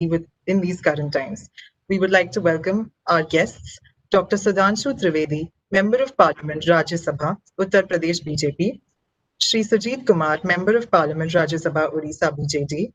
in these current times. We would like to welcome our guests, Dr. Sudhanshu Trivedi, Member of Parliament, Rajya Sabha, Uttar Pradesh BJP, Shri Sujit Kumar, Member of Parliament, Rajya Sabha, Odisha BJD,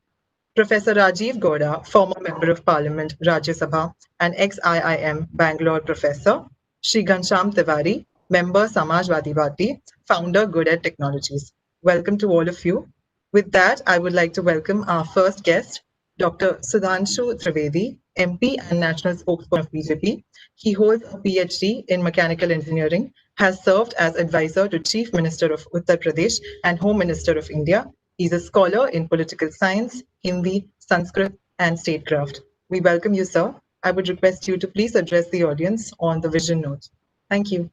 Professor Rajiv Gowda, former Member of Parliament, Rajya Sabha, and ex-IIM Bangalore Professor, Shri Ghanshyam Tiwari, Member Samajwadi Party, Founder Good at Technologies. Welcome to all of you. With that, I would like to welcome our first guest, Dr. Sudhanshu Trivedi, MP and National Spokesperson of BJP. He holds a PhD in Mechanical Engineering, has served as advisor to Chief Minister of Uttar Pradesh and Home Minister of India. He's a scholar in political science, Hindi, Sanskrit, and statecraft. We welcome you, sir. I would request you to please address the audience on the vision note. Thank you.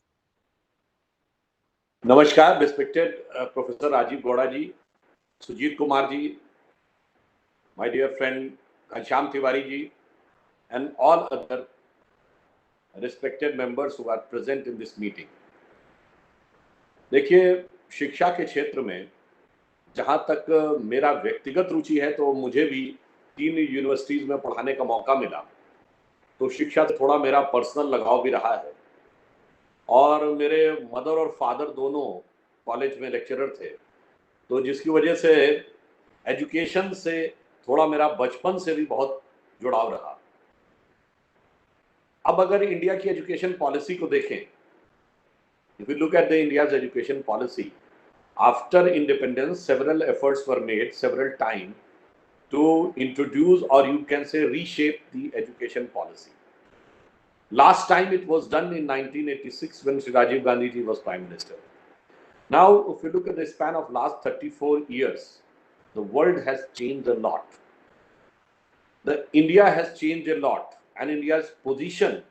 Namaskar, respected Professor Rajiv Gowda ji, Sujit Kumar ji, my dear friend Ghanshyam Tiwari ji, and all other respected members who are present in this meeting. देखिए, शिक्षा के क्षेत्र में जहाँ तक मेरा व्यक्तिगत रुचि है तो मुझे भी 3 यूनिवर्सिटीज़ में पढ़ाने का मौका मिला, तो शिक्षा से थोड़ा मेरा पर्सनल लगाव भी रहा है। और मेरे मदर और फादर दोनों कॉलेज में लेक्चरर थे, तो जिसकी वजह से एजुकेशन से थोड़ा मेरा बचपन से भी बहुत जुड़ाव रहा। अब अगर इंडिया की एजुकेशन पॉलिसी को देखें, if you look at the India's education policy, after independence, several efforts were made several times to introduce, or you can say reshape, the education policy. Last time it was done in 1986 when Sri Rajiv Gandhi ji was Prime Minister. Now, if you look at the span of last 34 years, the world has changed a lot. India has changed a lot, and India's position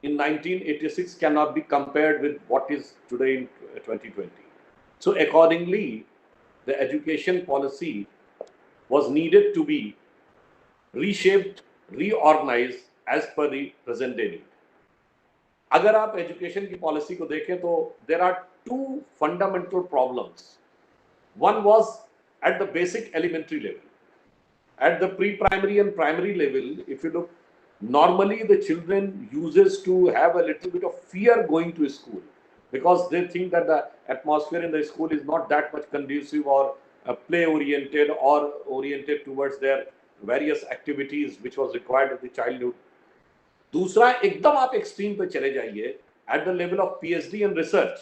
in 1986 cannot be compared with what is today in 2020. So accordingly, the education policy was needed to be reshaped, reorganized as per the present day need. अगर आप education की policy को देखें तो there are two fundamental problems. One was at the basic elementary level. At the pre-primary and primary level, if you look, normally the children uses to have a little bit of fear going to school because they think that the atmosphere in the school is not that much conducive or play oriented or oriented towards their various activities which was required of the childhood. दूसरा, एकदम आप extreme पे चले जाइए at the level of PhD and research.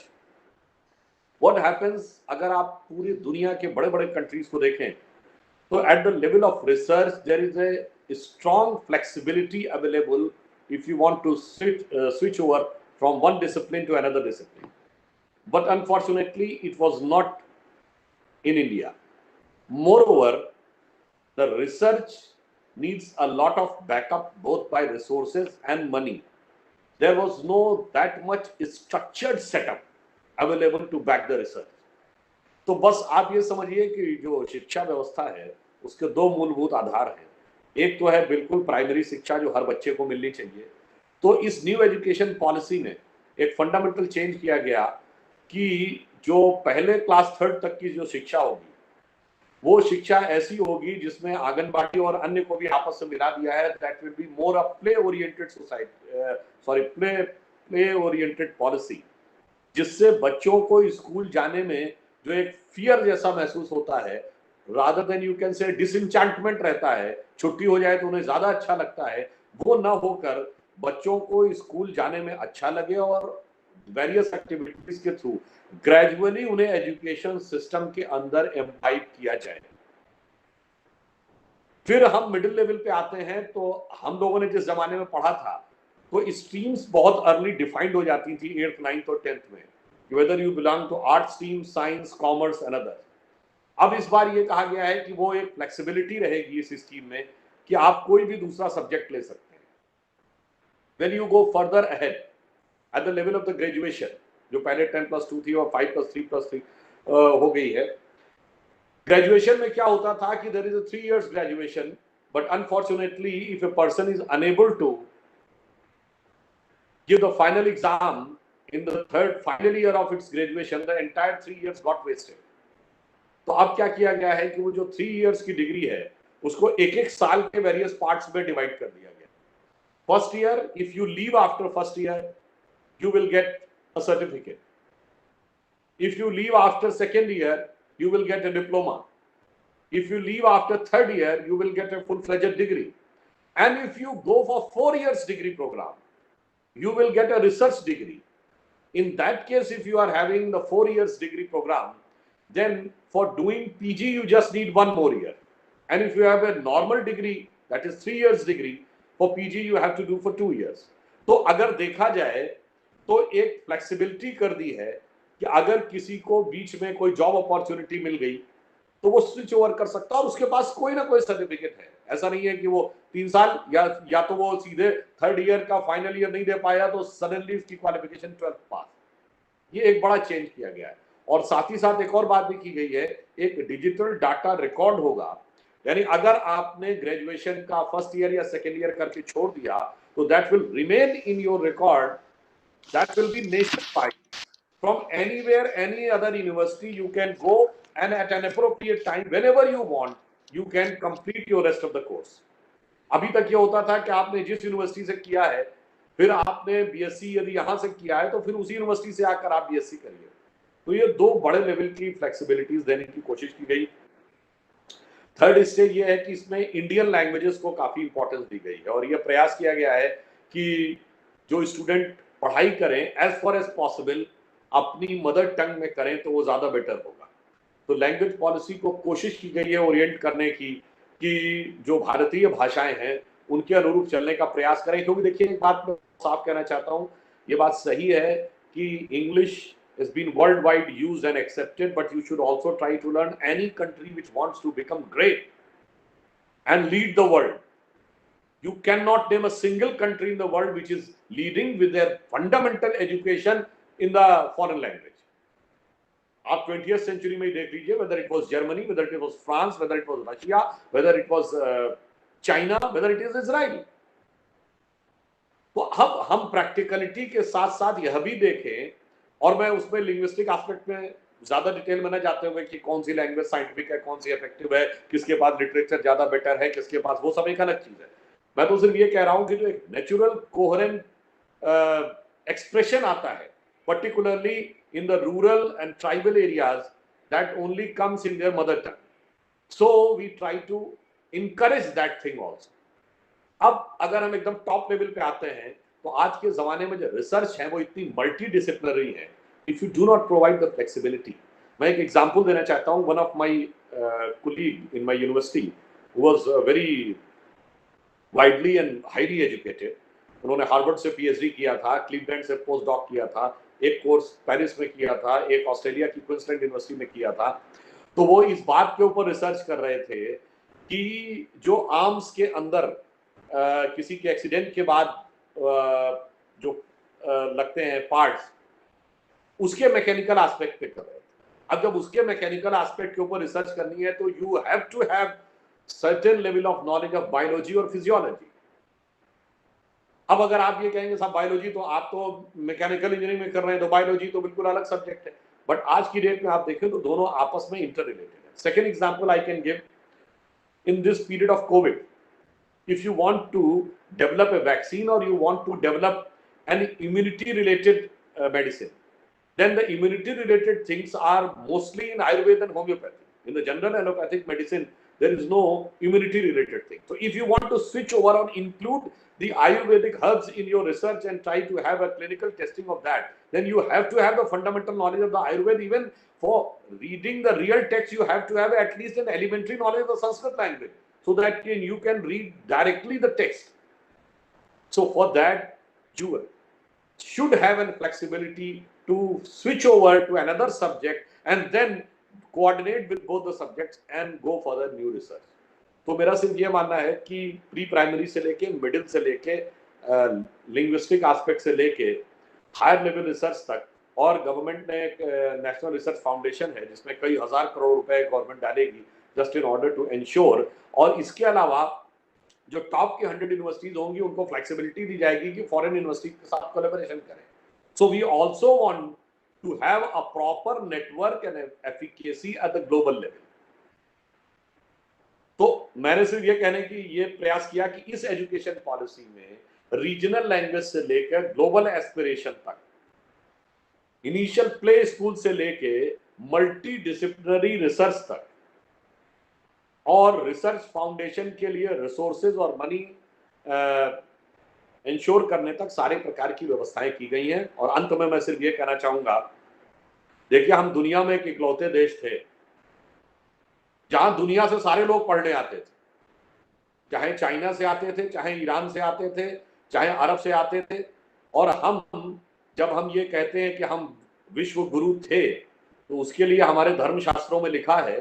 What happens अगर आप पूरी दुनिया के बड़े बड़े countries को देखें तो at the level of research there is a strong flexibility available if you want to switch over from one discipline to another discipline. But unfortunately, it was not in India. Moreover, the research needs a lot of backup both by resources and money. There was no that much structured setup available to back the research. तो बस आप ये समझिए कि जो शिक्षा व्यवस्था है उसके दो मूलभूत आधार हैं। एक तो है बिल्कुल प्राइमरी शिक्षा जो हर बच्चे को मिलनी चाहिए। तो इस न्यू एजुकेशन पॉलिसी में एक फंडामेंटल चेंज किया गया कि जो पहले क्लास 3 तक की जो शिक्षा होगी वो शिक्षा ऐसी होगी जिसमें आंगनबाड़ी और अन्य को भी आपस में मिला दिया है। That will be more a play oriented society, play oriented policy, जिससे बच्चों को स्कूल जाने में जो एक फियर जैसा महसूस होता है, rather than you can say डिसइंचेंटमेंट रहता है, छुट्टी हो जाए तो उन्हें ज्यादा अच्छा लगता है, वो ना होकर बच्चों को स्कूल जाने में अच्छा लगे और वेरियस एक्टिविटीज के थ्रू ग्रेजुअली उन्हें एजुकेशन सिस्टम के अंदर एम्बाइब किया जाए। फिर हम मिडिल लेवल पे आते हैं तो हम लोगों ने जिस जमाने में पढ़ा था तो स्ट्रीम्स बहुत अर्ली डिफाइंड हो जाती थी 8th, 9th और 10th में, whether you belong to art stream, science, commerce and others. अब इस बार ये कहा गया है कि वो एक फ्लेक्सिबिलिटी रहेगी इस स्कीम में कि आप कोई भी दूसरा सब्जेक्ट ले सकते हैं। When you go further ahead at the level of the graduation, जो पहले 10+2 थी और 5+3+3 हो गई है, ग्रेजुएशन में क्या होता था कि there is a 3 years graduation, but unfortunately if a person is unable to give the final exam in the final year of its graduation, the entire 3 years got wasted. तो अब क्या किया गया है कि वो जो 3 years की डिग्री है उसको एक एक साल के वेरियस पार्ट्स में डिवाइड कर दिया गया। First year, if you leave after first year you will get a certificate. If you leave after second year, you will get a diploma. If you leave after third year, you will get a full-fledged degree. And if you go for 4 years degree program, you will get a research degree. In that case, if you are having the 4 years degree program, then for doing PG, you just need 1 more year. And if you have a normal degree, that is 3 years degree, for PG you have to do for 2 years. तो अगर देखा जाए तो एक flexibility कर दी है कि अगर किसी को बीच में कोई जॉब अपॉर्चुनिटी मिल गई तो वो स्विच ओवर कर सकता है और उसके पास कोई ना कोई सर्टिफिकेट है। ऐसा नहीं है कि वो 3 साल या तो वो सीधे थर्ड ईयर का फाइनल ईयर नहीं दे पाया तो सडनली उसकी क्वालिफिकेशन 12th पास। ये एक बड़ा चेंज किया गया है। और साथ ही साथ एक और बात भी की गई है, एक डिजिटल डाटा रिकॉर्ड होगा। यानी अगर आपने ग्रेजुएशन का फर्स्ट ईयर या सेकेंड ईयर करके छोड़ दिया तो that will remain in your record, that will be nationwide. From anywhere, any other university, you can go and at an appropriate time, whenever you want, you can complete your rest of the course. अभी तक ये होता था कि आपने जिस university से किया है, फिर आपने बीएससी यदि यहाँ से किया है तो फिर उसी यूनिवर्सिटी से आकर आप बीएससी करिए। तो ये 2 बड़े लेवल की फ्लेक्सिबिलिटीज देने की कोशिश की गई। थर्ड स्टेज ये है कि इसमें इंडियन लैंग्वेजेस को काफी इंपॉर्टेंस दी गई है और ये प्रयास किया गया है कि जो स्टूडेंट पढ़ाई करें एज फार एज पॉसिबल अपनी मदर टंग में करें तो वो ज्यादा बेटर होगा। तो लैंग्वेज पॉलिसी को कोशिश की गई है ओरिएंट करने की कि जो भारतीय भाषाएं हैं उनके अनुरूप चलने का प्रयास करें। क्योंकि देखिए एक बात मैं साफ कहना चाहता हूं, ये बात सही है कि English has been worldwide used and accepted, but you should also try to learn any country which wants to become great and lead the world. You cannot name a single country in the world which is leading with their fundamental education in the foreign language. आप 20th century में देख लीजिए, whether it was Germany, whether it was France, whether it was Russia, whether it was China, whether it is Israel. तो अब हम practicality के साथ साथ यह भी देखें, और मैं उसमें लिंग्विस्टिक एस्पेक्ट में ज्यादा डिटेल में न जाते हुए कि कौन सी लैंग्वेज साइंटिफिक है, कौन सी इफेक्टिव है, किसके पास लिटरेचर ज्यादा बेटर है, किसके पास, वो सब एक अलग चीज है। मैं तो सिर्फ ये कह रहा हूं कि जो एक नेचुरल कोहेरेंट एक्सप्रेशन आता है particularly in the rural and tribal areas, that only comes in their mother tongue, so we try to encourage that thing also. अब अगर हम एकदम टॉप लेवल पे आते हैं तो आज के जमाने में जो रिसर्च है वो इतनी मल्टी डिसिप्लिनरी है, if you do not provide the flexibility. मैं एक एग्जांपल देना चाहता हूं। One of my colleague in my university who was very widely and highly educated, उन्होंने हार्वर्ड से पीएचडी किया था, क्लीवलैंड से पोस्ट डॉक किया था, एक कोर्स पेरिस में किया था, एक ऑस्ट्रेलिया की क्वींसलैंड यूनिवर्सिटी में किया था। तो वो इस बात के ऊपर रिसर्च कर रहे थे कि जो आर्म्स के अंदर किसी के एक्सीडेंट के बाद जो लगते हैं पार्ट्स, उसके मैकेनिकल एस्पेक्ट पे कर रहे थे। अब जब उसके मैकेनिकल एस्पेक्ट के ऊपर रिसर्च करनी है तो you have to have certain level of knowledge of biology और फिजियोलॉजी। अब अगर आप ये कहेंगे साहब बायोलॉजी तो आप तो मैकेनिकल इंजीनियरिंग में कर रहे हैं तो बायोलॉजी तो बिल्कुल अलग सब्जेक्ट है, बट आज की डेट में आप देखें तो दोनों आपस में इंटर रिलेटेड है। Second example I can give, in this period of Covid, if you want to develop a vaccine or you want to develop an immunity related medicine, then the immunity related things are mostly in Ayurveda and homeopathy. In the general allopathic medicine there is no immunity related thing. So if you want to switch over and include the Ayurvedic herbs in your research and try to have a clinical testing of that, then you have to have the fundamental knowledge of the Ayurveda. Even for reading the real text you have to have at least an elementary knowledge of the Sanskrit language, so that you can read directly the text. So for that you should have a flexibility to switch over to another subject and then coordinate with both the subjects and go for the new research. तो मेरा सिर्फ ये मानना है कि pre primary से लेके middle से लेके लिंग्विस्टिक एस्पेक्ट से लेके हायर लेवल रिसर्च तक, और गवर्नमेंट ने एक नेशनल रिसर्च फाउंडेशन है जिसमें कई हजार करोड़ रुपए गवर्नमेंट डालेगी just in order to ensure, और इसके अलावा जो टॉप की 100 यूनिवर्सिटीज होंगी उनको फ्लेक्सिबिलिटी दी जाएगी कि फॉरेन यूनिवर्सिटी के साथ कोलैबोरेशन करें। So we also want to have a proper network and efficacy at the global level. तो मैंने सिर्फ ये कहने की ये प्रयास किया कि इस एजुकेशन पॉलिसी में रीजनल लैंग्वेज से लेकर ग्लोबल एस्पिरेशन तक, इनिशियल प्ले स्कूल से लेके मल्टी डिसिप्लिनरी रिसर्च तक और रिसर्च फाउंडेशन के लिए रिसोर्सेज और मनी इंश्योर करने तक सारे प्रकार की व्यवस्थाएं की गई हैं। और अंत में मैं सिर्फ ये कहना चाहूंगा, देखिए हम दुनिया में एक इकलौते देश थे जहां दुनिया से सारे लोग पढ़ने आते थे, चाहे चाइना से आते थे, चाहे ईरान से आते थे, चाहे अरब से आते थे। और जब हम ये कहते हैं कि हम विश्व गुरु थे, तो उसके लिए हमारे धर्मशास्त्रों में लिखा है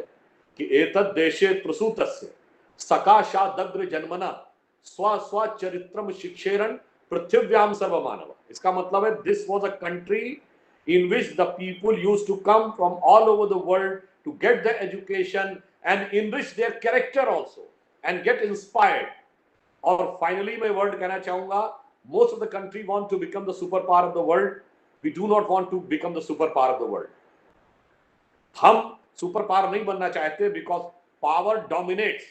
कि एतद् देशे प्रसूतस्य सकाशादग्र जन्मना स्व स्व चरित्रम शिक्षेरन पृथिव्याम सर्वमानव। इसका मतलब है this was a country in which the people used to come from all over the world to get the education and enrich their character also and get inspired. और finally मैं word कहना चाहूंगा, most of the country want to become the superpower of the world. We do not want to become the superpower of the world. हम super power नहीं बनना चाहते because power dominates,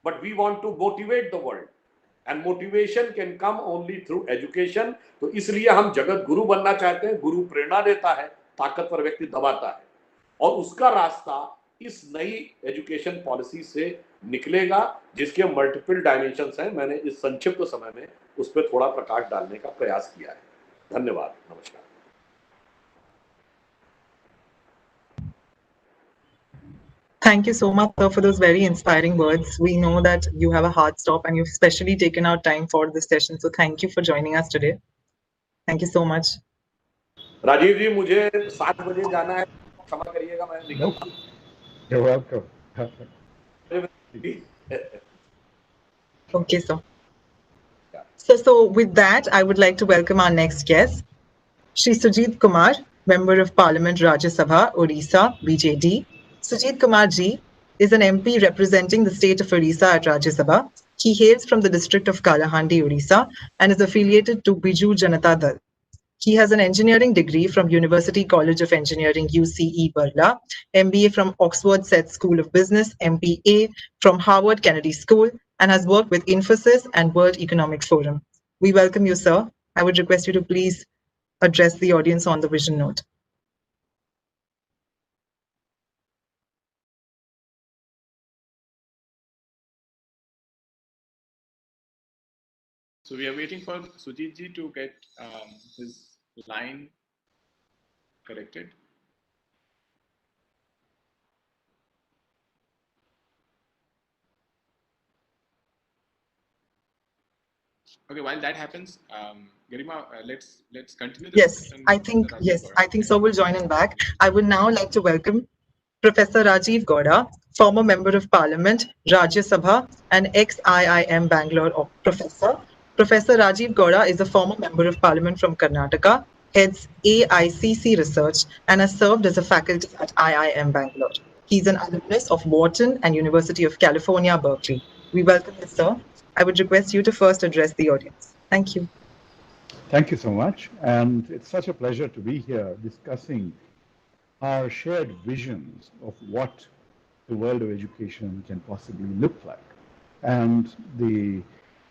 but we want to motivate the world. And motivation can come only through education. तो इसलिए हम जगत गुरु बनना चाहते हैं। गुरु प्रेरणा देता है, ताकतवर व्यक्ति दबाता है, और उसका रास्ता इस नई एजुकेशन पॉलिसी से निकलेगा जिसके मल्टीपल डायमेंशंस हैं। मैंने इस संक्षिप्त समय में उस पर थोड़ा प्रकाश डालने का प्रयास किया है। धन्यवाद, नमस्कार। Thank you so much, sir, for those very inspiring words. We know that you have a hard stop and you've specially taken out time for this session. So thank you for joining us today. Thank you so much. Rajiv जी, मुझे 7 बजे जाना है, क्षमा करिएगा, मैं निकलता हूँ। You're welcome. Okay, sir. So with that, I would like to welcome our next guest, Shri Sujit Kumar, Member of Parliament, Rajya Sabha, Odisha, BJD. Sujit Kumar ji is an MP representing the state of Odisha at Rajya Sabha. He hails from the district of Kalahandi, Odisha, and is affiliated to Biju Janata Dal. He has an engineering degree from University College of Engineering, UCE, Barla, MBA from Oxford Set School of Business, MBA from Harvard Kennedy School, and has worked with Infosys and World Economic Forum. We welcome you, sir. I would request you to please address the audience on the vision note. So we are waiting for Sujit ji to get his line corrected. Okay, while that happens, Garima, let's continue. Yes, I think so. We'll join in back. I would now like to welcome Professor Rajiv Gowda, former Member of Parliament, Rajya Sabha, and ex-IIM Bangalore professor. Professor Rajiv Gowda is a former Member of Parliament from Karnataka, heads AICC Research, and has served as a faculty at IIM Bangalore. He's an alumnus of Wharton and University of California, Berkeley. We welcome you, sir. I would request you to first address the audience. Thank you. Thank you so much. And it's such a pleasure to be here discussing our shared visions of what the world of education can possibly look like. And the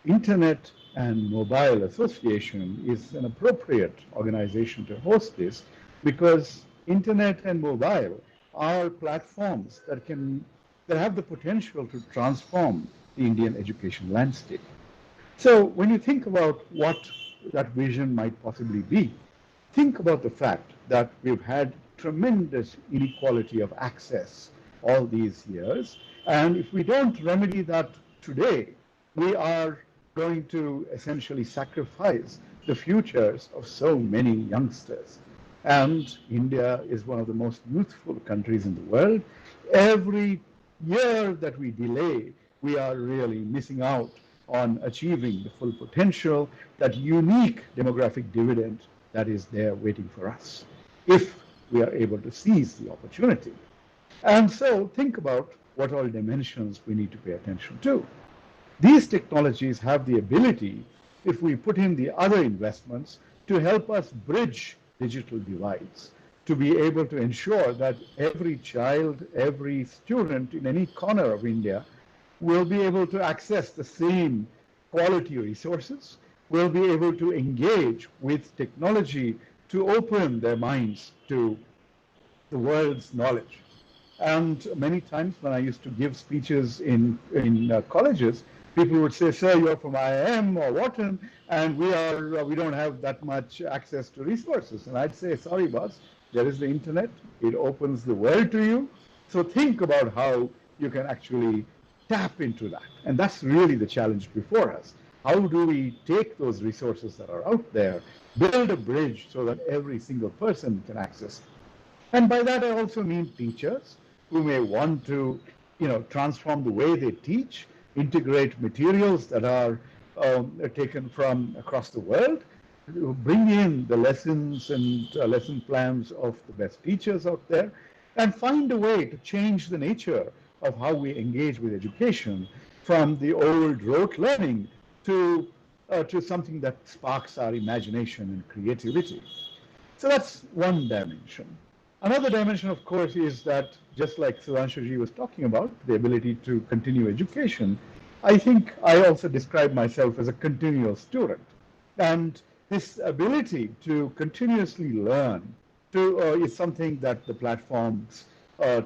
Internet and Mobile Association is an appropriate organization to host this because Internet and mobile are platforms that have the potential to transform the Indian education landscape. So when you think about what that vision might possibly be, think about the fact that we've had tremendous inequality of access all these years. And if we don't remedy that today, we are going to essentially sacrifice the futures of so many youngsters. And India is one of the most youthful countries in the world. Every year that we delay, we are really missing out on achieving the full potential, that unique demographic dividend that is there waiting for us, if we are able to seize the opportunity. And so think about what all dimensions we need to pay attention to. These technologies have the ability, if we put in the other investments, to help us bridge digital divides, to be able to ensure that every child, every student in any corner of India will be able to access the same quality resources, will be able to engage with technology to open their minds to the world's knowledge. And many times when I used to give speeches in colleges, people would say, "Sir, you're from IIM or Wharton, and we don't have that much access to resources." And I'd say, "Sorry, boss, there is the internet. It opens the world to you. So think about how you can actually tap into that." And that's really the challenge before us. How do we take those resources that are out there, build a bridge so that every single person can access it? And by that, I also mean teachers who may want to, transform the way they teach, integrate materials that are taken from across the world, bring in the lessons and lesson plans of the best teachers out there, and find a way to change the nature of how we engage with education from the old rote learning to something that sparks our imagination and creativity. So that's one dimension. Another dimension, of course, is that just like Sudhanshuji was talking about, the ability to continue education, I think I also describe myself as a continual student. And this ability to continuously learn is something that the platform's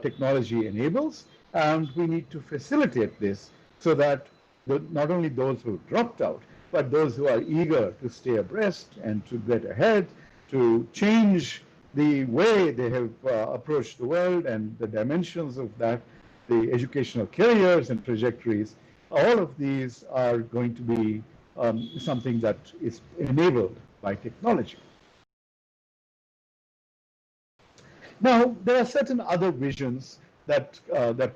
technology enables, and we need to facilitate this so that not only those who dropped out, but those who are eager to stay abreast and to get ahead, to change the way they have approached the world and the dimensions of that, the educational careers and trajectories, all of these are going to be something that is enabled by technology. Now, there are certain other visions that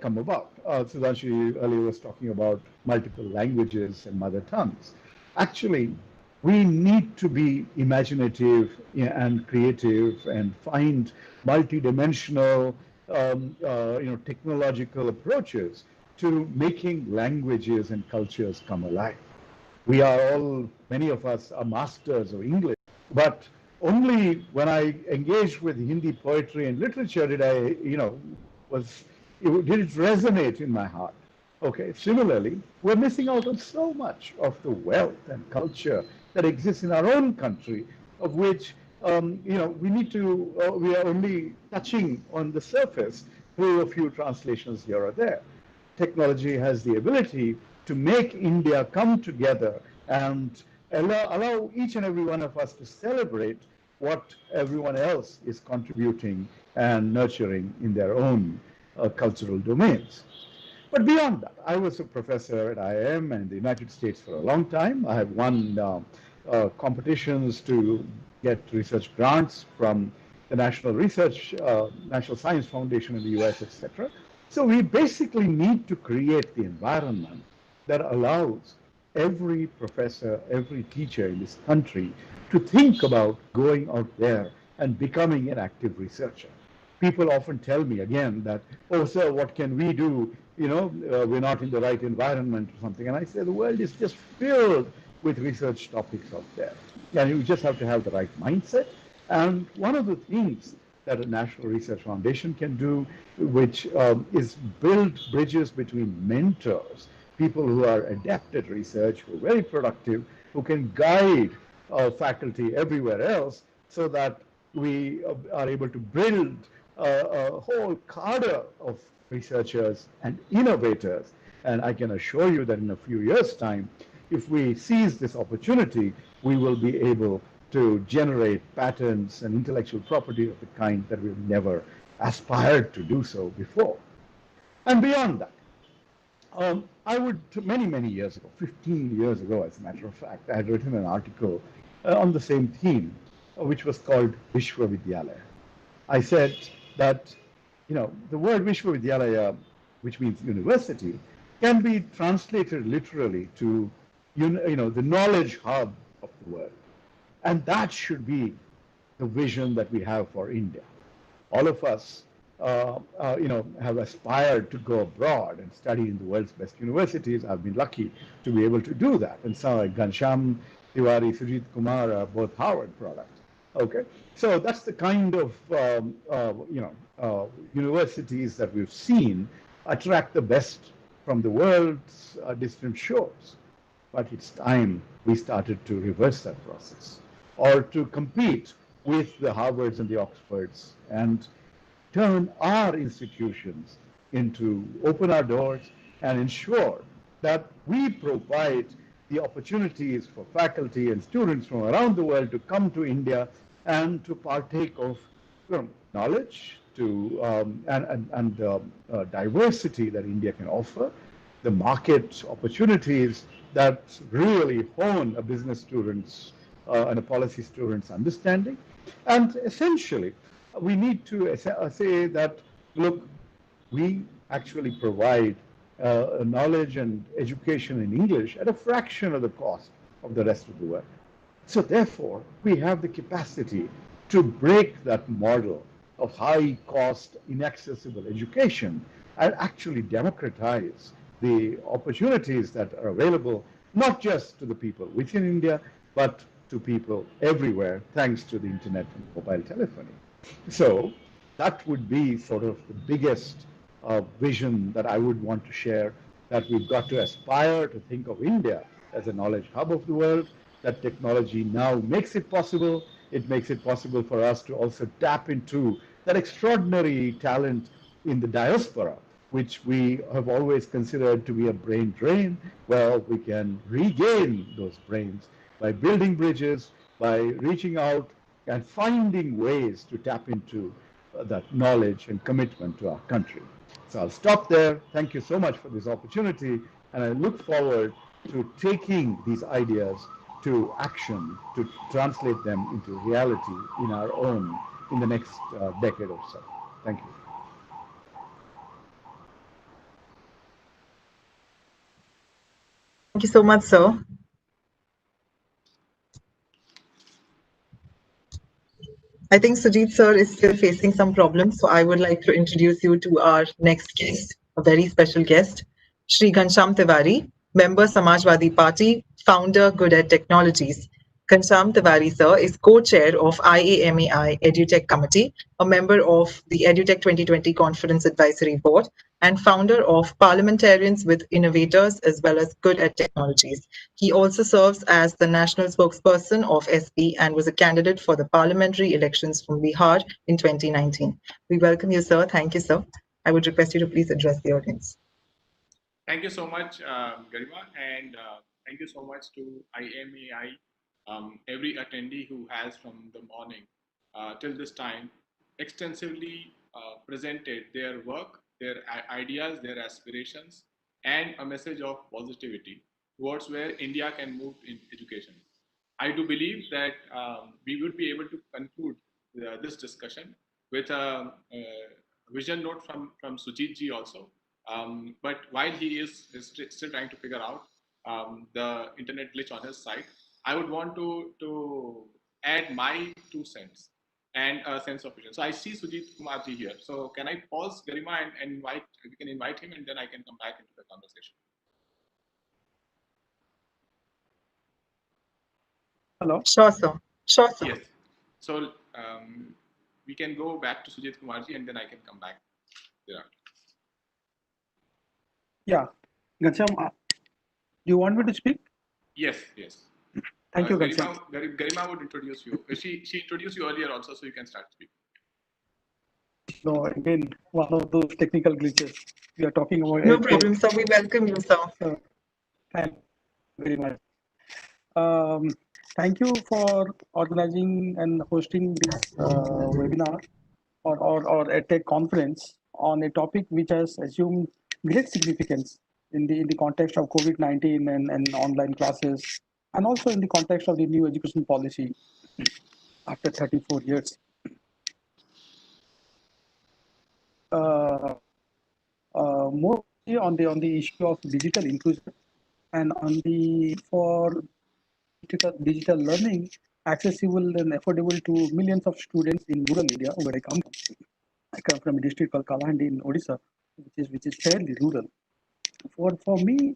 come about. Sudhanshu earlier was talking about multiple languages and mother tongues. Actually, we need to be imaginative and creative and find multidimensional, technological approaches to making languages and cultures come alive. We are all, many of us are masters of English, but only when I engaged with Hindi poetry and literature did I, did it resonate in my heart. Okay, similarly, we're missing out on so much of the wealth and culture that exists in our own country, of which, we are only touching on the surface through a few translations here or there. Technology has the ability to make India come together and allow each and every one of us to celebrate what everyone else is contributing and nurturing in their own cultural domains. But beyond that, I was a professor at IIM and the United States for a long time. I have won competitions to get research grants from the National Science Foundation in the US, etc. So we basically need to create the environment that allows every professor, every teacher in this country to think about going out there and becoming an active researcher. People often tell me again that, "Oh, sir, what can we do? We're not in the right environment or something." And I say the world is just filled with research topics out there. And you just have to have the right mindset. And one of the things that a National Research Foundation can do, which is build bridges between mentors, people who are adept at research, who are very productive, who can guide faculty everywhere else so that we are able to build a whole cadre of researchers and innovators. And I can assure you that in a few years' time, if we seize this opportunity, we will be able to generate patents and intellectual property of the kind that we've never aspired to do so before. And beyond that, many, many years ago, 15 years ago, as a matter of fact, I had written an article on the same theme, which was called Vishwavidyalaya. I said that, the word Vishwavidyalaya, which means university, can be translated literally to, the knowledge hub of the world. And that should be the vision that we have for India. All of us, have aspired to go abroad and study in the world's best universities. I've been lucky to be able to do that. And so Ghanshyam Tiwari, Sujit Kumar are both Harvard products. Okay, so that's the kind of universities that we've seen attract the best from the world's distant shores. But it's time we started to reverse that process, or to compete with the Harvards and the Oxfords and turn our institutions into open our doors and ensure that we provide the opportunities for faculty and students from around the world to come to India and to partake of knowledge and diversity that India can offer, the market opportunities that really hone a business student's and a policy student's understanding. And essentially, we need to say that, look, we actually provide knowledge and education in English at a fraction of the cost of the rest of the world. So therefore, we have the capacity to break that model of high cost, inaccessible education and actually democratize the opportunities that are available, not just to the people within India, but to people everywhere, thanks to the internet and mobile telephony. So that would be sort of the biggest vision that I would want to share, that we've got to aspire to think of India as a knowledge hub of the world, that technology now makes it possible. It makes it possible for us to also tap into that extraordinary talent in the diaspora, which we have always considered to be a brain drain. Well, we can regain those brains by building bridges, by reaching out and finding ways to tap into that knowledge and commitment to our country. So I'll stop there. Thank you so much for this opportunity, and I look forward to taking these ideas to action, to translate them into reality in our own, in the next decade or so. Thank you. Thank you so much, sir. I think Sujit sir is still facing some problems, so I would like to introduce you to our next guest, a very special guest, Shri Ghansham Tiwari, member Samajwadi Party, founder Good Ed Technologies. Ghansham Tiwari sir is co-chair of IAMAI EDUTECH Committee, a member of the EDUTECH 2020 Conference Advisory Board, and founder of Parliamentarians with Innovators as well as Good Ed Technologies. He also serves as the national spokesperson of SP and was a candidate for the parliamentary elections from Bihar in 2019. We welcome you, sir. Thank you, sir. I would request you to please address the audience. Thank you so much, Garima, and thank you so much to IMAI, every attendee who has from the morning till this time extensively presented their work, their ideas, their aspirations, and a message of positivity towards where India can move in education. I do believe that we would be able to conclude this discussion with a vision note from Sujit ji also. But while he is still trying to figure out the internet glitch on his side, I would want to add my 2 cents and a sense of vision. So I see Sujit Kumar ji here. So can I pause, Garima, and invite? We can invite him, and then I can come back into the conversation. Hello. Sure, sir. Sure, sir. Yes. So we can go back to Sujit Kumar ji, and then I can come back thereafter. Yeah, Ghanshyam, do you want me to speak? Yes, yes. Thank you, Ghanshyam. Garima would introduce you. She introduced you earlier also, so you can start speaking. No, again, one of those technical glitches. We are talking about. No problem, sir. We welcome you, sir. Thank you very much. Thank you for organizing and hosting this webinar or EdTech conference on a topic which has assumed great significance in the context of COVID-19 and online classes, and also in the context of the new education policy after 34 years. More on the issue of digital inclusion and on the for digital learning accessible and affordable to millions of students in rural area where I come from. I come from a district called Kalahandi in Odisha, which is fairly rural. For me,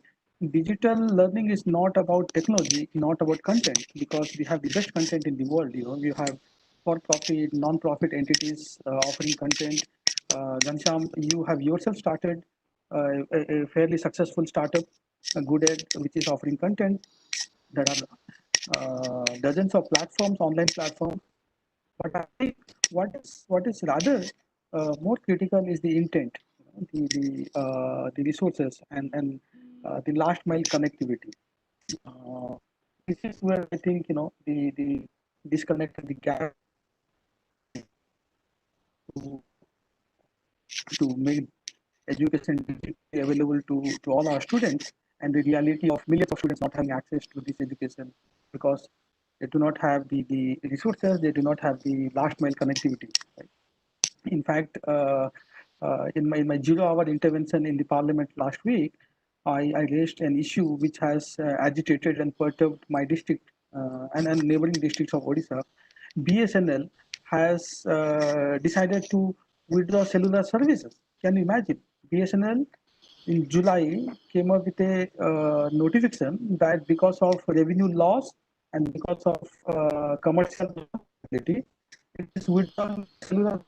digital learning is not about technology, not about content, because we have the best content in the world. You know, we have for-profit, non-profit entities offering content. Ghanshyam, you have yourself started a fairly successful startup, GoodEd, which is offering content. There are dozens of platforms, online platforms. But I think what is rather more critical is the intent, the resources, and the last mile connectivity. Uh, this is where I think the disconnect and the gap to, to make education digitally available to all our students, and the reality of millions of students not having access to this education because they do not have the resources, they do not have the last mile connectivity. Right? In fact, in my 0 hour intervention in the parliament last week, I raised an issue which has agitated and perturbed my district and neighboring districts of Odisha. BSNL has decided to withdraw cellular services. Can you imagine? BSNL in July came up with a notification that because of revenue loss and because of commercial responsibility, it is withdrawing cellular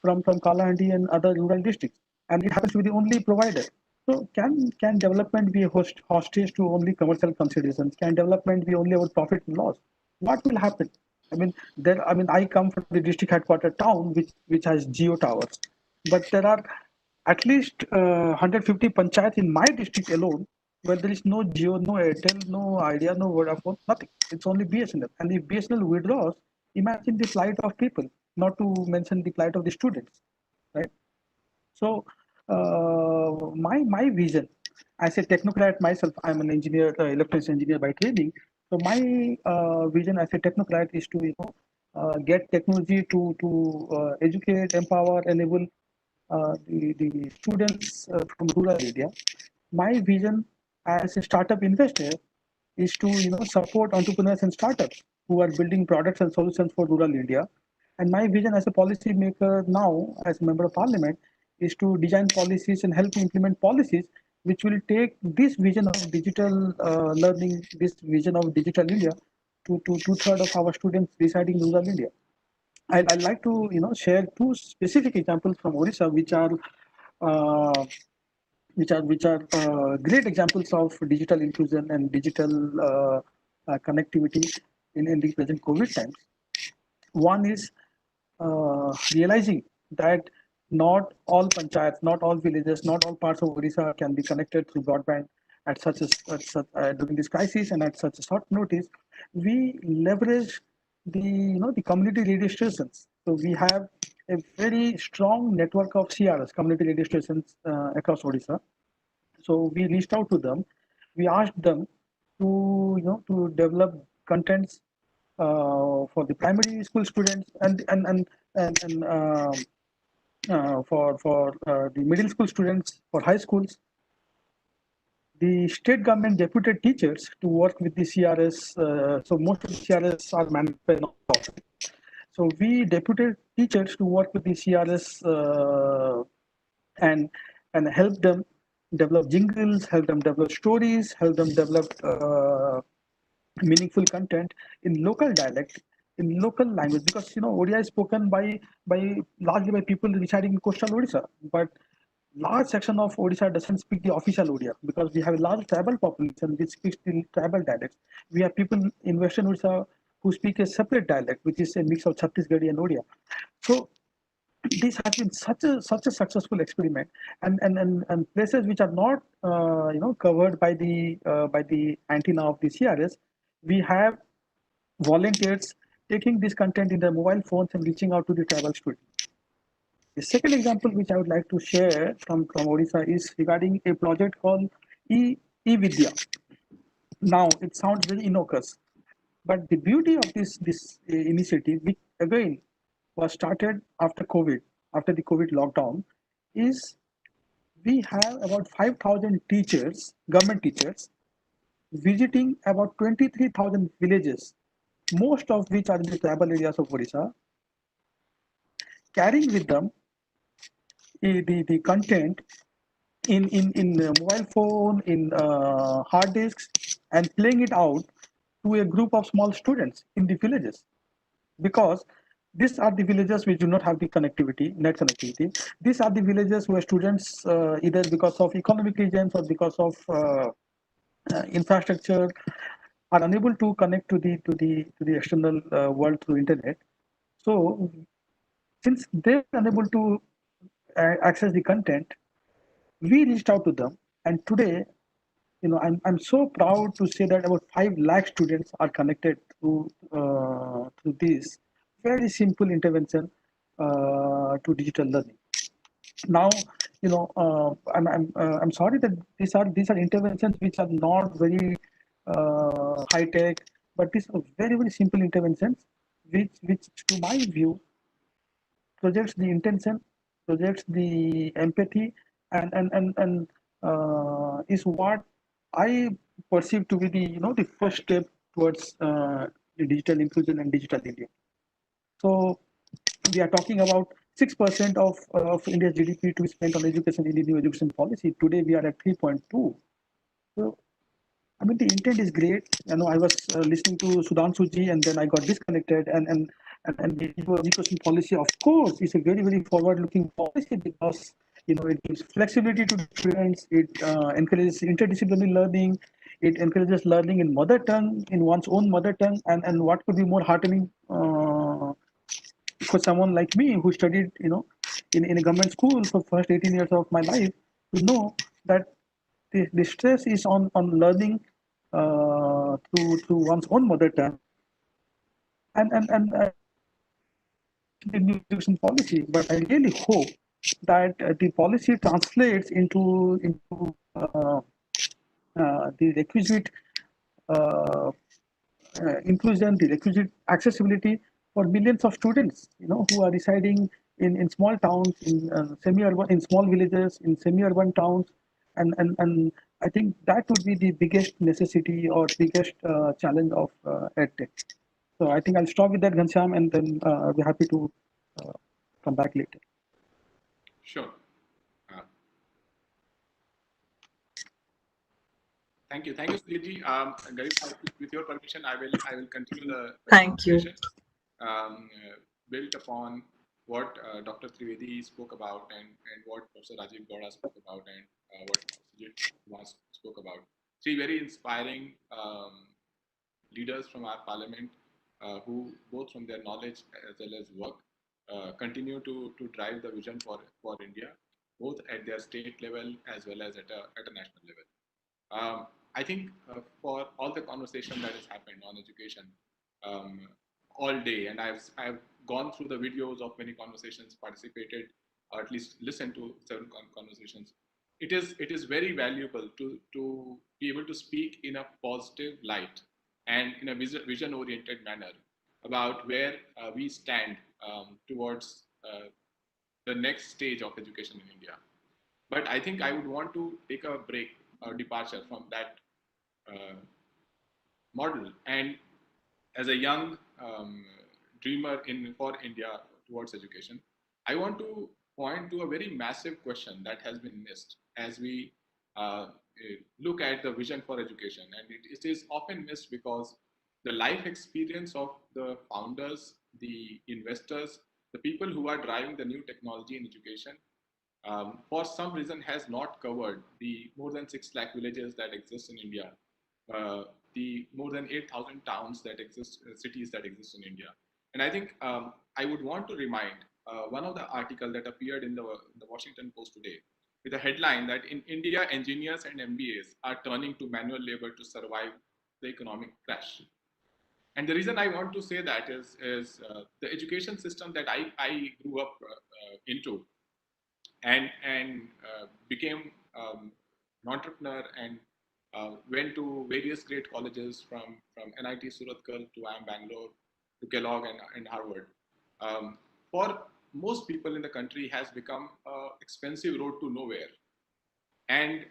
from Kalahandi and other rural districts, and it happens to be the only provider. So can development be a hostage to only commercial considerations? Can development be only about profit and loss? What will happen? I come from the district headquarter town, which has geo towers, but there are at least 150 panchayats in my district alone where there is no Geo, no Airtel, no Idea, no Vodafone, nothing. It's only BSNL. And if BSNL withdraws, imagine the plight of people, not to mention the plight of the students, right? So my vision, as a technocrat myself, I'm an engineer, electronics engineer by training. So my vision as a technocrat is to get technology to educate, empower, enable the students from rural area. My vision as a startup investor is to support entrepreneurs and startups who are building products and solutions for rural India. And my vision as a policy maker now, as a member of parliament, is to design policies and help implement policies which will take this vision of digital learning, this vision of digital India to two-thirds of our students residing in rural India. I'd like to share two specific examples from Odisha, uh, which are great examples of digital inclusion and digital connectivity in the present COVID times. One is realizing that not all panchayats, not all villages, not all parts of Odisha can be connected through broadband during this crisis and at such a short notice. We leverage the community radio stations. So we have a very strong network of CRS, community radio stations across Odisha. So we reached out to them. We asked them to develop contents for the primary school students and for the middle school students, for high schools. The state government deputed teachers to work with the CRS. So most of the CRS are managed by non-profit. So we deputed teachers to work with the CRS and help them develop jingles, help them develop stories, help them develop meaningful content in local dialect, in local language, because Odia is spoken by largely by people residing in coastal Odisha, but large section of Odisha doesn't speak the official Odia because we have a large tribal population which speaks the tribal dialects. We have people in Western Odisha who speak a separate dialect, which is a mix of Chhattisgarhi and Odia. So this has been such a successful experiment, and places which are not covered by the antenna of the CRS, we have volunteers taking this content in their mobile phones and reaching out to the tribal students. The second example which I would like to share from Odisha is regarding a project called eVidya. Now it sounds very innocuous, but the beauty of this initiative, which again was started after COVID, after the COVID lockdown, is we have about 5,000 teachers, government teachers, visiting about 23,000 villages, most of which are in the tribal areas of Odisha, carrying with them the content in mobile phone, in hard disks, and playing it out to a group of small students in the villages. Because these are the villages which do not have the connectivity, net connectivity. These are the villages where students, either because of economic reasons or because of infrastructure, are unable to connect to the external world through internet. So since they're unable to access the content, we reached out to them, and today, I'm so proud to say that about 5 lakh students are connected through this very simple intervention to digital learning. Now, I'm sorry that these are interventions which are not very high tech, but these are very very simple interventions, which to my view projects the intention, projects the empathy, and is what I perceive to be the first step towards the digital inclusion and digital India. So we are talking about 6% of India's GDP to be spent on education in the new education policy. Today we are at 3.2. So I mean, the intent is great. I was listening to Sudhanshu ji, and then I got disconnected. And the education policy, of course, is a very very forward-looking policy because it gives flexibility to students. It encourages interdisciplinary learning. It encourages learning in mother tongue, in one's own mother tongue. And what could be more heartening for someone like me who studied, in a government school for first 18 years of my life, to know that the stress is on learning through one's own mother tongue, and the new education policy. But I really hope that the policy translates into the requisite uh, inclusion, the requisite accessibility for millions of students, who are residing in small towns, in semi-urban, in small villages, in semi-urban towns, and I think that would be the biggest necessity or biggest challenge of EdTech. So I think I'll stop with that, Ghanshyam, and then I'll be happy to uh, come back later. Sure. Thank you, Sujit. Garib, with your permission, I will continue the Thank you. presentation, built upon what Dr. Trivedi spoke about and what Professor Rajiv Gowda spoke about and what Sujit spoke about. Three very inspiring leaders from our parliament who, both from their knowledge as well as work, continue to drive the vision for India, both at their state level as well as at a national level. I think for all the conversation that has happened on education all day, and I've gone through the videos of many conversations, participated, or at least listened to several conversations. It is very valuable to be able to speak in a positive light and in a vision oriented manner about where we stand towards the next stage of education in India. But I think I would want to take a break or departure from that model. And as a young dreamer for India towards education, I want to point to a very massive question that has been missed as we look at the vision for education. And it is often missed because the life experience of the founders, the investors, the people who are driving the new technology in education, for some reason has not covered the more than 6 lakh villages that exist in India, the more than 8,000 towns that exist, cities that exist in India. And I think I would want to remind one of the article that appeared in the Washington Post today with a headline that in India, engineers and MBAs are turning to manual labor to survive the economic crash. And the reason I want to say that is the education system that I grew up into and became an entrepreneur and went to various great colleges from NIT Surathkal to IIM Bangalore to Kellogg and Harvard. For most people in the country has become an expensive road to nowhere. And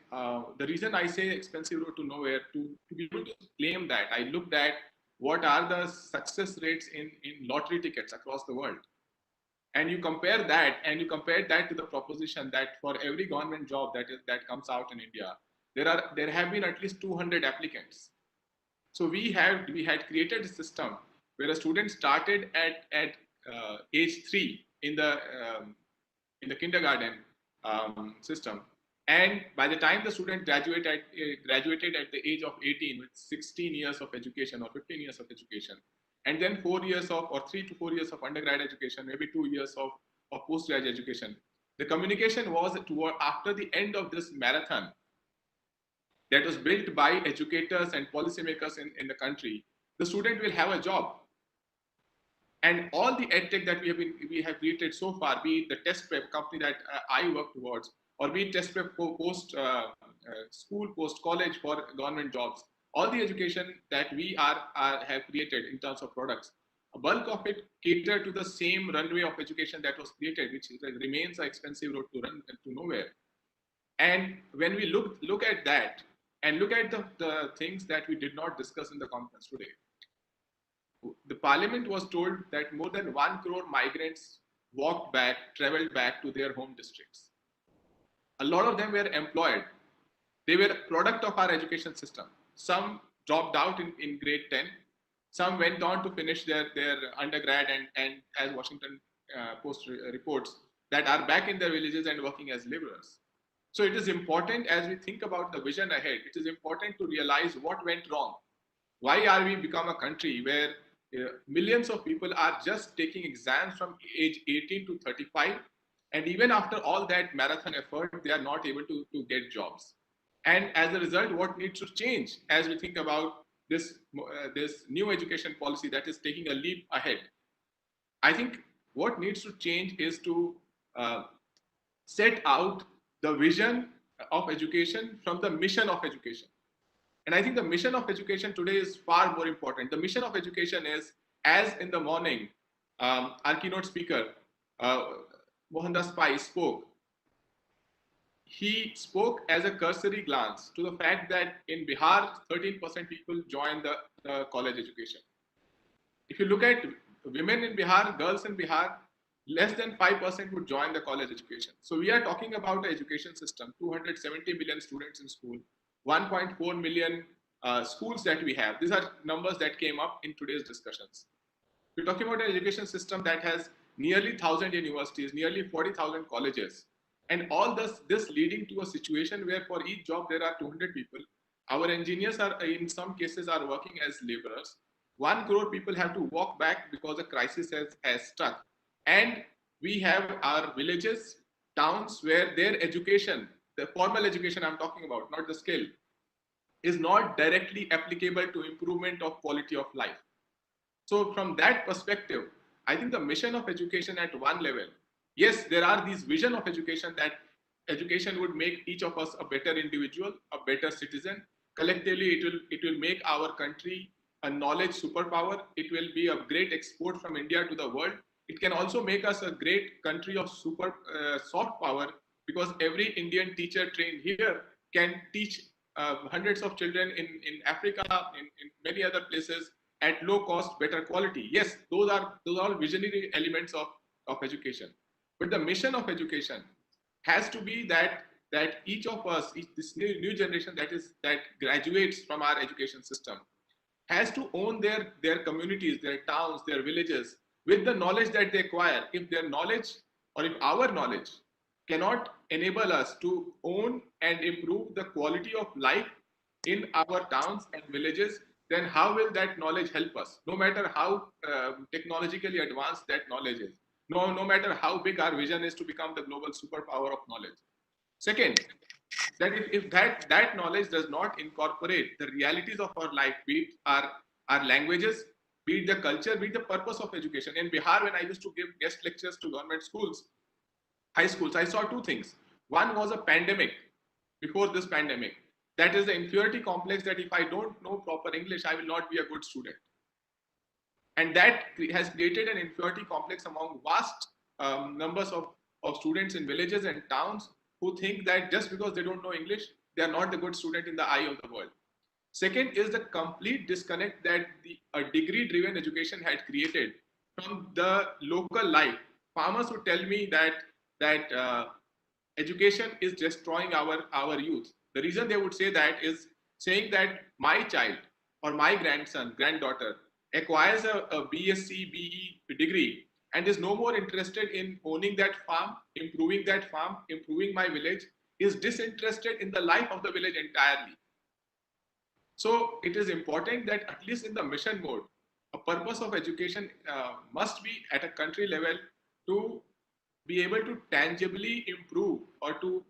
the reason I say expensive road to nowhere, to be able to claim that, I looked at what are the success rates in lottery tickets across the world. And you compare that to the proposition that for every government job that comes out in India, there have been at least 200 applicants. So we had created a system where a student started at age 3 in the kindergarten system, and by the time the student graduated at the age of 18 with 16 years of education or 15 years of education, and then 4 years of, or 3 to 4 years of undergrad education, maybe 2 years of postgraduate education, the communication was toward after the end of this marathon that was built by educators and policymakers in the country, the student will have a job. And all the edtech that we have created so far, be it the test prep company that I work towards, or be it test prep post school, post college for government jobs, all the education that we have created in terms of products, a bulk of it cater to the same runway of education that was created, which remains an expensive road to run to nowhere. And when we look at that and look at the things that we did not discuss in the conference today, the parliament was told that more than 1 crore migrants traveled back to their home districts. A lot of them were employed. They were a product of our education system. Some dropped out in grade 10. Some went on to finish their undergrad and as Washington Post reports, that are back in their villages and working as laborers. So it is important, as we think about the vision ahead, it is important to realize what went wrong. Why are we become a country where millions of people are just taking exams from age 18 to 35, and even after all that marathon effort, they are not able to get jobs. And as a result, what needs to change as we think about this new education policy that is taking a leap ahead? I think what needs to change is to set out the vision of education from the mission of education. And I think the mission of education today is far more important. The mission of education is, as in the morning, our keynote speaker, Mohandas Pai, spoke. He spoke as a cursory glance to the fact that in Bihar, 13% people join the college education. If you look at women in Bihar, girls in Bihar, less than 5% would join the college education. So we are talking about an education system, 270 million students in school, 1.4 million schools that we have. These are numbers that came up in today's discussions. We're talking about an education system that has nearly 1,000 universities, nearly 40,000 colleges, and all this leading to a situation where for each job there are 200 people. Our engineers are, in some cases, are working as laborers. 1 crore people have to walk back because a crisis has struck. And we have our villages, towns where their education, the formal education I'm talking about, not the skill, is not directly applicable to improvement of quality of life. So from that perspective, I think the mission of education at one level, yes, there are these vision of education that education would make each of us a better individual, a better citizen. Collectively, it will make our country a knowledge superpower. It will be a great export from India to the world. It can also make us a great country of super soft power, because every Indian teacher trained here can teach hundreds of children in Africa, in many other places at low cost, better quality. Yes, those are visionary elements of education. But the mission of education has to be that each of us, this new generation that graduates from our education system, has to own their communities, their towns, their villages with the knowledge that they acquire. If their knowledge, or if our knowledge cannot enable us to own and improve the quality of life in our towns and villages, then how will that knowledge help us? No matter how technologically advanced that knowledge is, no matter how big our vision is to become the global superpower of knowledge. Second, that if that knowledge does not incorporate the realities of our life, be it our languages, be it the culture, be it the purpose of education. In Bihar, when I used to give guest lectures to government schools, high schools, I saw two things. One was a pandemic, before this pandemic. That is the inferiority complex, that if I don't know proper English, I will not be a good student. And that has created an inferiority complex among vast numbers of students in villages and towns, who think that just because they don't know English, they are not the good student in the eye of the world. Second is the complete disconnect that a degree-driven education had created from the local life. Farmers would tell me that education is destroying our youth. The reason they would say that is saying that my child or my grandson, granddaughter acquires a BSc, BE degree, and is no more interested in owning that farm, improving my village, is disinterested in the life of the village entirely. So it is important that at least in the mission mode, a purpose of education must be at a country level to be able to tangibly improve or to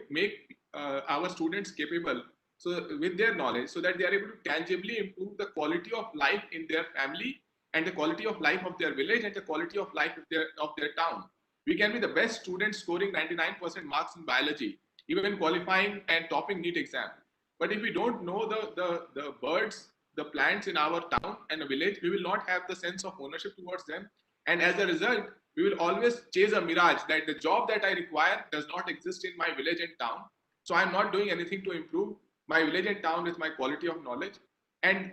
make our students capable so with their knowledge, so that they are able to tangibly improve the quality of life in their family and the quality of life of their village and the quality of life of their town. We can be the best students scoring 99% marks in biology, even qualifying and topping NEET exam. But if we don't know the birds, the plants in our town and a village, we will not have the sense of ownership towards them. And as a result, we will always chase a mirage that the job that I require does not exist in my village and town. So I'm not doing anything to improve my village and town with my quality of knowledge. And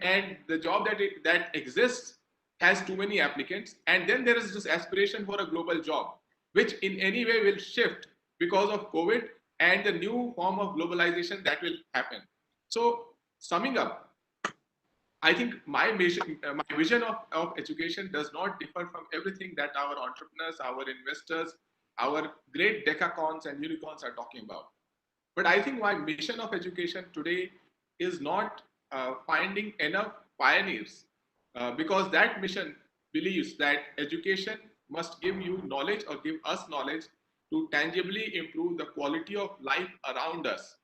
the job that exists has too many applicants. And then there is this aspiration for a global job, which in any way will shift because of COVID and the new form of globalization that will happen. So summing up, I think my vision of education does not differ from everything that our entrepreneurs, our investors, our great decacons and unicorns are talking about. But I think my mission of education today is not finding enough pioneers, because that mission believes that education must give you knowledge or give us knowledge to tangibly improve the quality of life around us,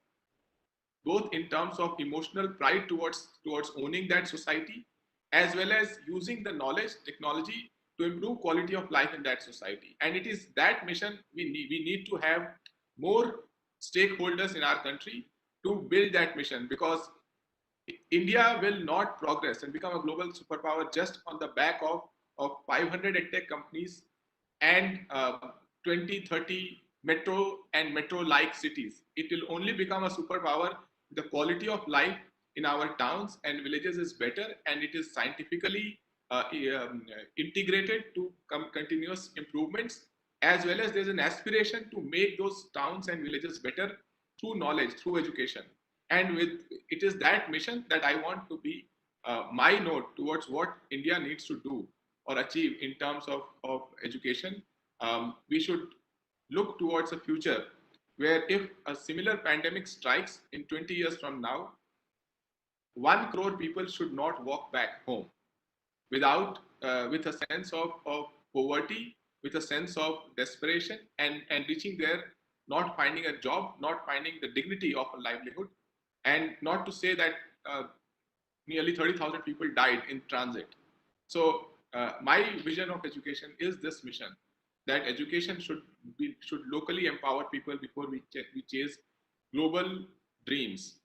both in terms of emotional pride towards owning that society, as well as using the knowledge technology to improve quality of life in that society. And it is that mission we need to have more stakeholders in our country to build that mission, because India will not progress and become a global superpower just on the back of 500 edtech companies and 20, 30 metro and metro-like cities. It will only become a superpower. The quality of life in our towns and villages is better, and it is scientifically integrated to continuous improvements, as well as there's an aspiration to make those towns and villages better through knowledge, through education. And with it is that mission that I want to be my note towards what India needs to do or achieve in terms of education. We should look towards a future where if a similar pandemic strikes in 20 years from now, 1 crore people should not walk back home without with a sense of poverty, with a sense of desperation, and reaching there, not finding a job, not finding the dignity of a livelihood. And not to say that nearly 30,000 people died in transit. So my vision of education is this mission, that education should locally empower people before we chase global dreams.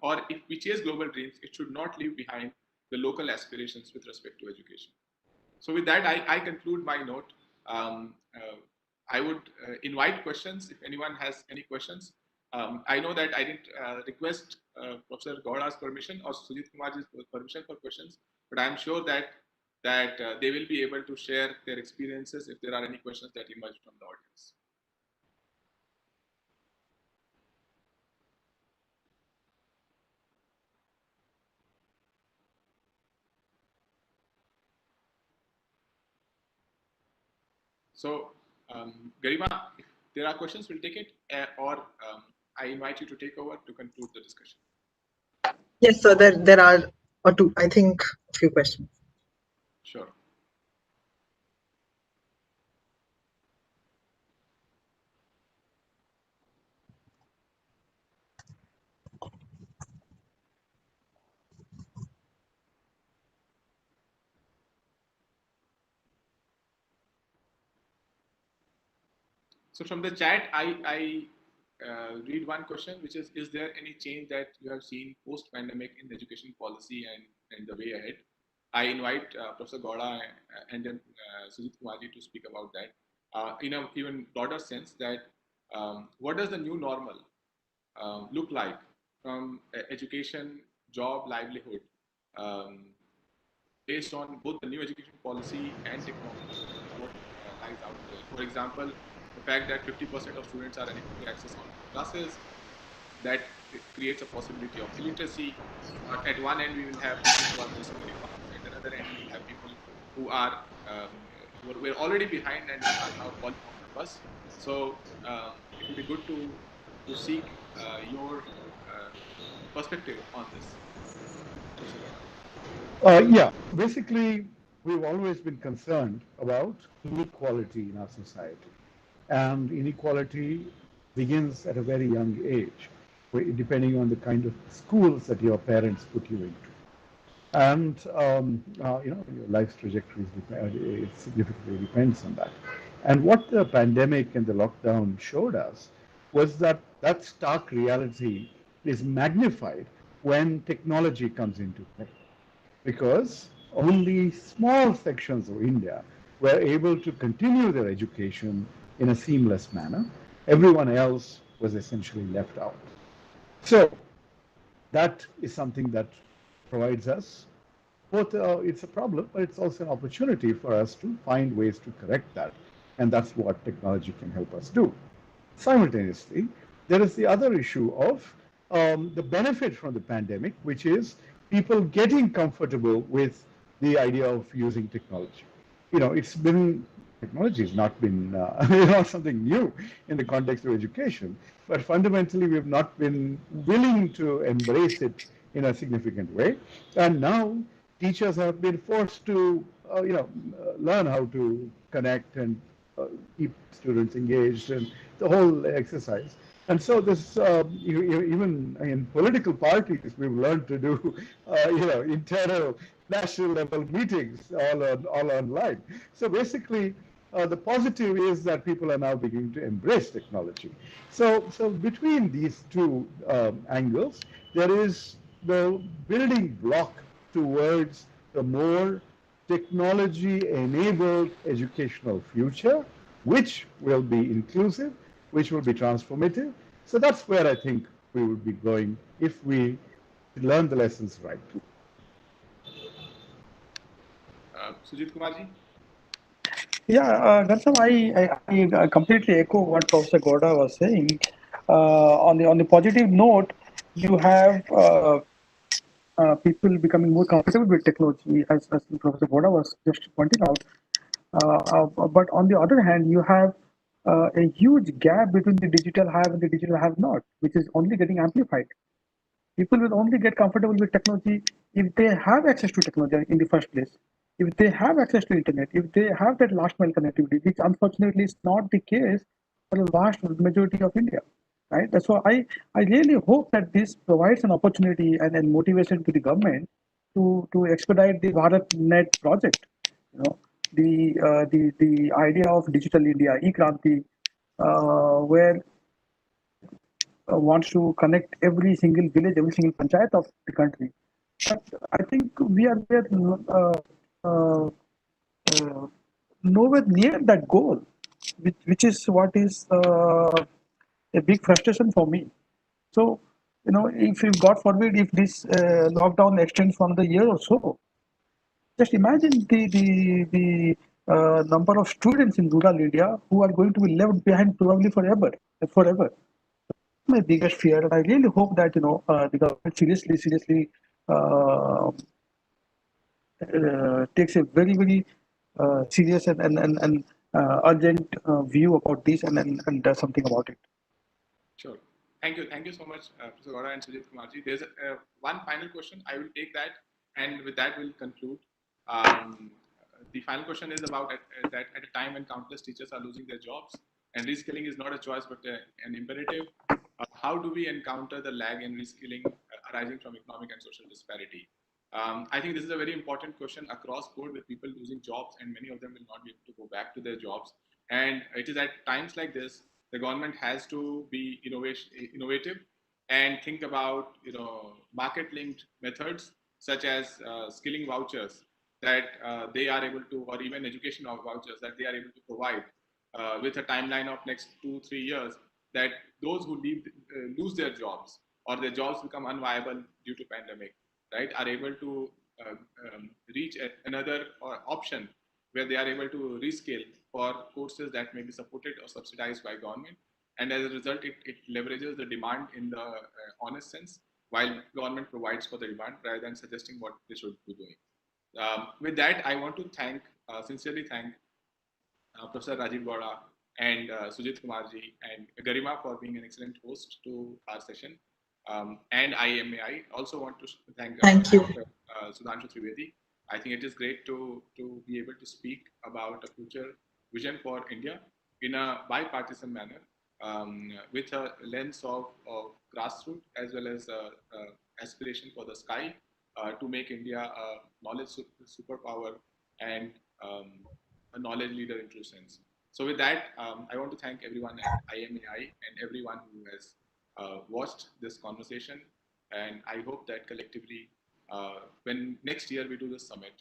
Or if we chase global dreams, it should not leave behind the local aspirations with respect to education. So with that, I conclude my note. I would invite questions if anyone has any questions. I know that I didn't request Professor Gowda's permission or Sujit Kumar's permission for questions, but I'm sure that they will be able to share their experiences if there are any questions that emerge from the audience. So, Garima, if there are questions, we'll take it, or I invite you to take over to conclude the discussion. Yes, sir. There are or two, I think, a few questions. Sure. So from the chat, I read one question, which is there any change that you have seen post-pandemic in the education policy and the way ahead? I invite Professor Gowda and then Sujit Kumarji to speak about that in a even broader sense, that what does the new normal look like from education, job, livelihood, based on both the new education policy and technology, what lies out there. For example, the fact that 50% of students are unable to access online classes, that creates a possibility of illiteracy. At one end, we will have people who are just very fast, at another end, we will have people who are we're already behind and are now falling off the bus. So it will be good to seek your perspective on this, Mr. Gowda. Yeah, basically, we've always been concerned about inequality in our society. And inequality begins at a very young age, depending on the kind of schools that your parents put you into. And, your life's trajectory it significantly depends on that. And what the pandemic and the lockdown showed us was that that stark reality is magnified when technology comes into play, because only small sections of India were able to continue their education in a seamless manner. Everyone else was essentially left out. So that is something that provides us both, it's a problem, but it's also an opportunity for us to find ways to correct that. And that's what technology can help us do. Simultaneously, there is the other issue of the benefit from the pandemic, which is people getting comfortable with the idea of using technology. It's been technology has not been not something new in the context of education, but fundamentally we've not been willing to embrace it in a significant way, and now teachers have been forced to learn how to connect and keep students engaged and the whole exercise. And so this, even in political parties, we've learned to do, internal national level meetings all online. So basically, the positive is that people are now beginning to embrace technology. So between these two angles, there is the building block towards the more technology-enabled educational future, which will be inclusive, which will be transformative. So that's where I think we would be going if we learn the lessons right. Sujit Kumarji? Yeah, Gansam, I completely echo what Professor Gowda was saying. On the positive note, you have people becoming more comfortable with technology, as Professor Gowda was just pointing out. But on the other hand, you have a huge gap between the digital have and the digital have not, which is only getting amplified. People will only get comfortable with technology if they have access to technology in the first place. If they have access to internet, if they have that last mile connectivity, which unfortunately is not the case for the vast majority of India, right? So I really hope that this provides an opportunity and motivation to the government to expedite the BharatNet project. The idea of digital India, e-Kranti, where wants to connect every single village, every single panchayat of the country. But I think we are uh, uh, nowhere near that goal, which is what is a big frustration for me. So, if God forbid, if this lockdown extends for another year or so, just imagine the number of students in rural India who are going to be left behind probably forever. My biggest fear, and I really hope that the government seriously uh, takes a very serious and urgent view about this and does something about it. Sure. Thank you so much, Professor Gowda and Sujit Kumarji. There's one final question. I will take that, and with that, we'll conclude. The final question is about that at a time when countless teachers are losing their jobs, and reskilling is not a choice but an imperative. How do we encounter the lag in reskilling arising from economic and social disparity? I think this is a very important question across board, with people losing jobs, and many of them will not be able to go back to their jobs. And it is at times like this the government has to be innovative and think about market-linked methods such as skilling vouchers that they are able to, or even education vouchers that they are able to provide with a timeline of next 2-3 years, that those who lose their jobs or their jobs become unviable due to pandemic, right, are able to uh, reach another option where they are able to reskill for courses that may be supported or subsidized by government. And as a result, it leverages the demand in the honest sense, while government provides for the demand rather than suggesting what they should be doing. With that, I want to sincerely thank Professor Rajiv Gowda, and Sujit Kumarji, and Garima for being an excellent host to our session. And IMAI. Also want to thank you. Dr. Sudhanshu Trivedi. I think it is great to be able to speak about a future vision for India in a bipartisan manner, with a lens of grassroots as well as aspiration for the sky, to make India a knowledge superpower and a knowledge leader in true sense. So with that, I want to thank everyone at IMAI and everyone who has watched this conversation. And I hope that collectively, when next year we do this summit,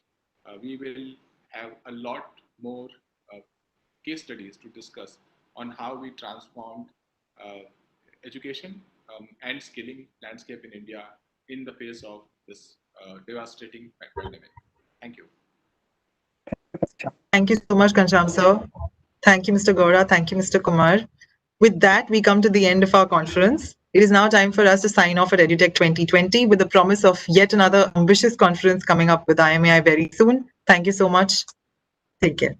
we will have a lot more case studies to discuss on how we transformed education and skilling landscape in India in the face of this devastating pandemic. Thank you. Thank you so much, Kancham sir. Thank you, Mr. Gowda. Thank you, Mr. Kumar. With that, we come to the end of our conference. It is now time for us to sign off at EDUTECH 2020 with the promise of yet another ambitious conference coming up with IMAI very soon. Thank you so much. Take care.